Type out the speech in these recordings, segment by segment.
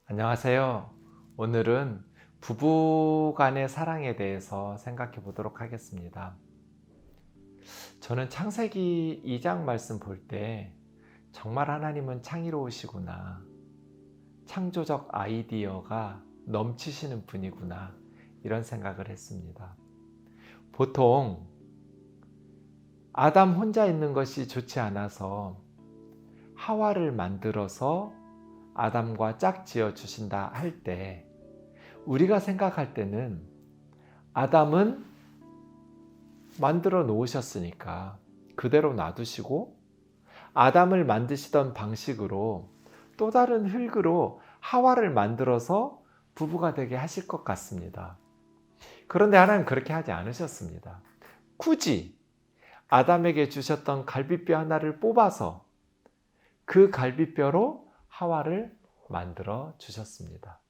안녕하세요. 오늘은 부부 간의 사랑에 대해서 생각해 보도록 하겠습니다. 저는 창세기 2장 말씀 볼 때 정말 하나님은 창의로우시구나. 창조적 아이디어가 넘치시는 분이구나. 이런 생각을 했습니다. 보통 아담 혼자 있는 것이 좋지 않아서 하와를 만들어서 아담과 짝지어 주신다 할 때 우리가 생각할 때는 아담은 만들어 놓으셨으니까 그대로 놔두시고 아담을 만드시던 방식으로 또 다른 흙으로 하와를 만들어서 부부가 되게 하실 것 같습니다. 그런데 하나님은 그렇게 하지 않으셨습니다. 굳이 아담에게 주셨던 갈비뼈 하나를 뽑아서 그 갈비뼈로 하와를 만들어 주셨습니다.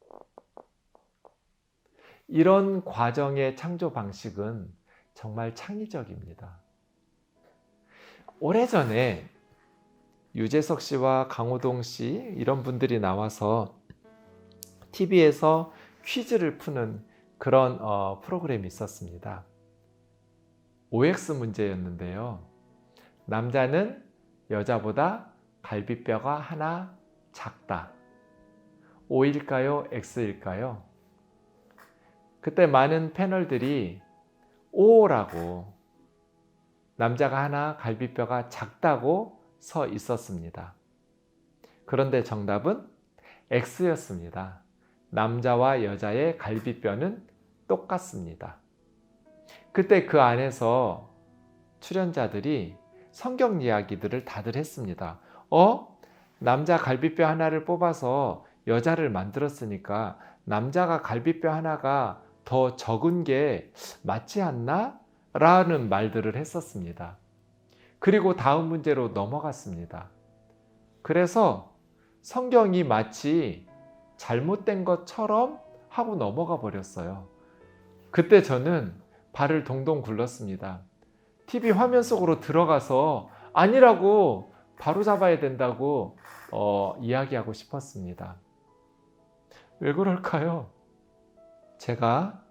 이런 과정의 창조 방식은 정말 창의적입니다. 오래전에 유재석 씨와 강호동 씨 이런 분들이 나와서 TV에서 퀴즈를 푸는 그런 프로그램이 있었습니다. OX 문제였는데요. 남자는 여자보다 갈비뼈가 하나 작다. O일까요? X일까요? 그때 많은 패널들이 O라고, 남자가 하나 갈비뼈가 작다고 서 있었습니다. 그런데 정답은 X였습니다. 남자와 여자의 갈비뼈는 똑같습니다. 그때 그 안에서 출연자들이 성경 이야기들을 다들 했습니다. 남자 갈비뼈 하나를 뽑아서 여자를 만들었으니까 남자가 갈비뼈 하나가 더 적은 게 맞지 않나? 라는 말들을 했었습니다. 그리고 다음 문제로 넘어갔습니다. 그래서 성경이 마치 잘못된 것처럼 하고 넘어가 버렸어요. 그때 저는 발을 동동 굴렀습니다. TV 화면 속으로 들어가서 아니라고 바로 잡아야 된다고 이야기하고 싶었습니다. 왜 그럴까요? 제가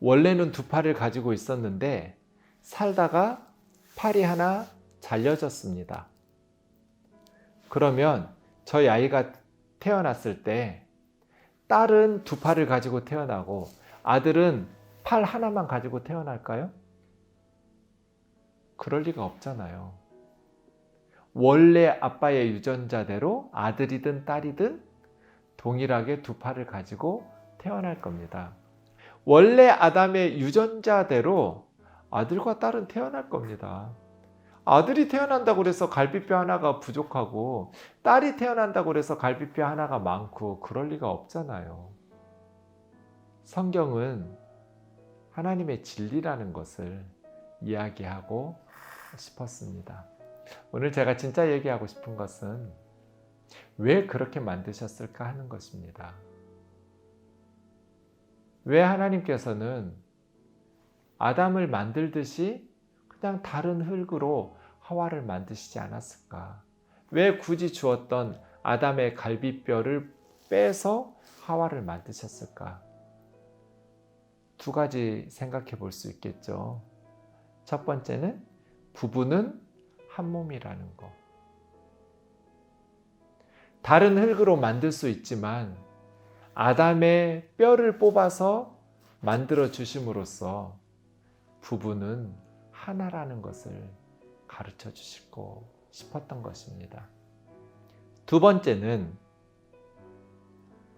원래는 두 팔을 가지고 있었는데 살다가 팔이 하나 잘려졌습니다. 그러면 저희 아이가 태어났을 때 딸은 두 팔을 가지고 태어나고 아들은 팔 하나만 가지고 태어날까요? 그럴 리가 없잖아요. 원래 아빠의 유전자대로 아들이든 딸이든 동일하게 두 팔을 가지고 태어날 겁니다. 원래 아담의 유전자대로 아들과 딸은 태어날 겁니다. 아들이 태어난다고 해서 갈비뼈 하나가 부족하고 딸이 태어난다고 해서 갈비뼈 하나가 많고 그럴 리가 없잖아요. 성경은 하나님의 진리라는 것을 이야기하고 싶었습니다. 오늘 제가 진짜 얘기하고 싶은 것은 왜 그렇게 만드셨을까 하는 것입니다. 왜 하나님께서는 아담을 만들듯이 그냥 다른 흙으로 하와를 만드시지 않았을까? 왜 굳이 주었던 아담의 갈비뼈를 빼서 하와를 만드셨을까? 두 가지 생각해 볼 수 있겠죠. 첫 번째는 부부는 한 몸이라는 거. 다른 흙으로 만들 수 있지만 아담의 뼈를 뽑아서 만들어 주심으로써 부부는 하나라는 것을 가르쳐 주시고 싶었던 것입니다. 두 번째는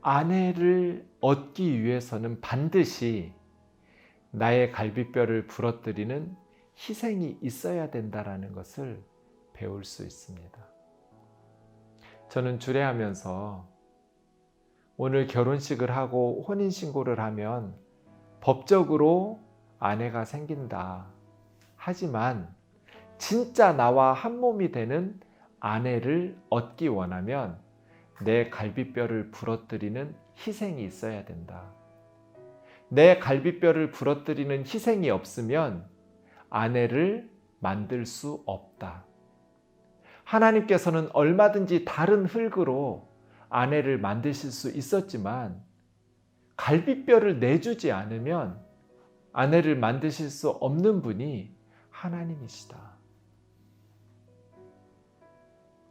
아내를 얻기 위해서는 반드시 나의 갈비뼈를 부러뜨리는 희생이 있어야 된다는 것을 배울 수 있습니다. 저는 주례하면서 오늘 결혼식을 하고 혼인신고를 하면 법적으로 아내가 생긴다. 하지만 진짜 나와 한 몸이 되는 아내를 얻기 원하면 내 갈비뼈를 부러뜨리는 희생이 있어야 된다. 내 갈비뼈를 부러뜨리는 희생이 없으면 아내를 만들 수 없다. 하나님께서는 얼마든지 다른 흙으로 아내를 만드실 수 있었지만 갈비뼈를 내주지 않으면 아내를 만드실 수 없는 분이 하나님이시다.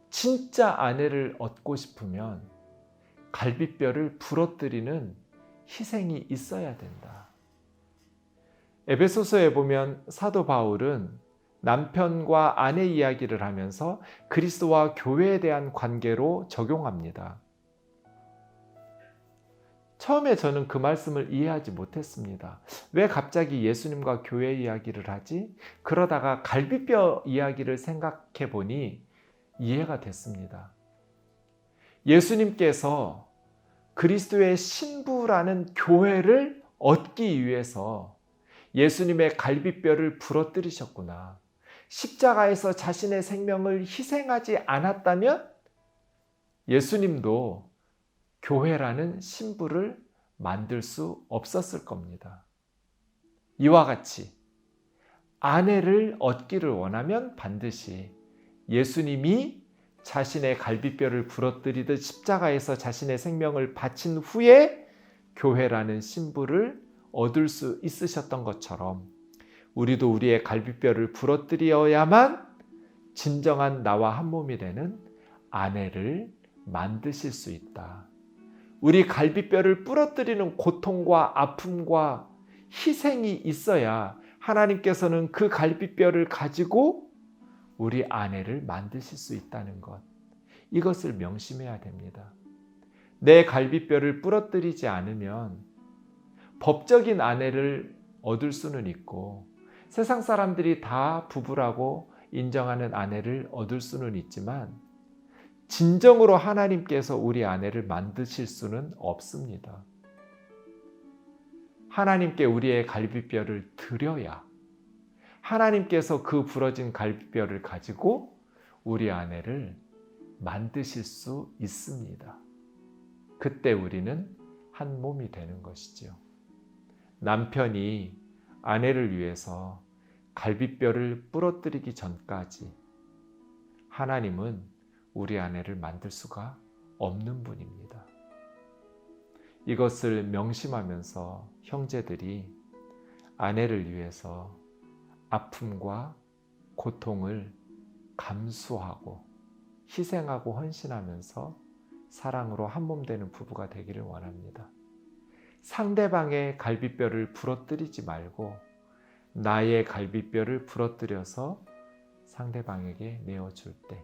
진짜 아내를 얻고 싶으면 갈비뼈를 부러뜨리는 희생이 있어야 된다. 에베소서에 보면 사도 바울은 남편과 아내 이야기를 하면서 그리스도와 교회에 대한 관계로 적용합니다. 처음에 저는 그 말씀을 이해하지 못했습니다. 왜 갑자기 예수님과 교회 이야기를 하지? 그러다가 갈비뼈 이야기를 생각해 보니 이해가 됐습니다. 예수님께서 그리스도의 신부라는 교회를 얻기 위해서 예수님의 갈비뼈를 부러뜨리셨구나. 십자가에서 자신의 생명을 희생하지 않았다면 예수님도 교회라는 신부를 만들 수 없었을 겁니다. 이와 같이 아내를 얻기를 원하면 반드시 예수님이 자신의 갈비뼈를 부러뜨리듯 십자가에서 자신의 생명을 바친 후에 교회라는 신부를 얻을 수 있으셨던 것처럼 우리도 우리의 갈비뼈를 부러뜨려야만 진정한 나와 한 몸이 되는 아내를 만드실 수 있다. 우리 갈비뼈를 부러뜨리는 고통과 아픔과 희생이 있어야 하나님께서는 그 갈비뼈를 가지고 우리 아내를 만드실 수 있다는 것. 이것을 명심해야 됩니다. 내 갈비뼈를 부러뜨리지 않으면 법적인 아내를 얻을 수는 있고 세상 사람들이 다 부부라고 인정하는 아내를 얻을 수는 있지만 진정으로 하나님께서 우리 아내를 만드실 수는 없습니다. 하나님께 우리의 갈비뼈를 드려야 하나님께서 그 부러진 갈비뼈를 가지고 우리 아내를 만드실 수 있습니다. 그때 우리는 한 몸이 되는 것이지요. 남편이 아내를 위해서 갈비뼈를 부러뜨리기 전까지 하나님은 우리 아내를 만들 수가 없는 분입니다. 이것을 명심하면서 형제들이 아내를 위해서 아픔과 고통을 감수하고 희생하고 헌신하면서 사랑으로 한 몸 되는 부부가 되기를 원합니다. 상대방의 갈비뼈를 부러뜨리지 말고 나의 갈비뼈를 부러뜨려서 상대방에게 내어줄 때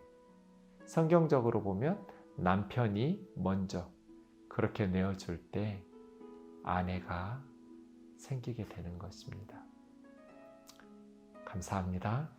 성경적으로 보면 남편이 먼저 그렇게 내어줄 때 아내가 생기게 되는 것입니다. 감사합니다.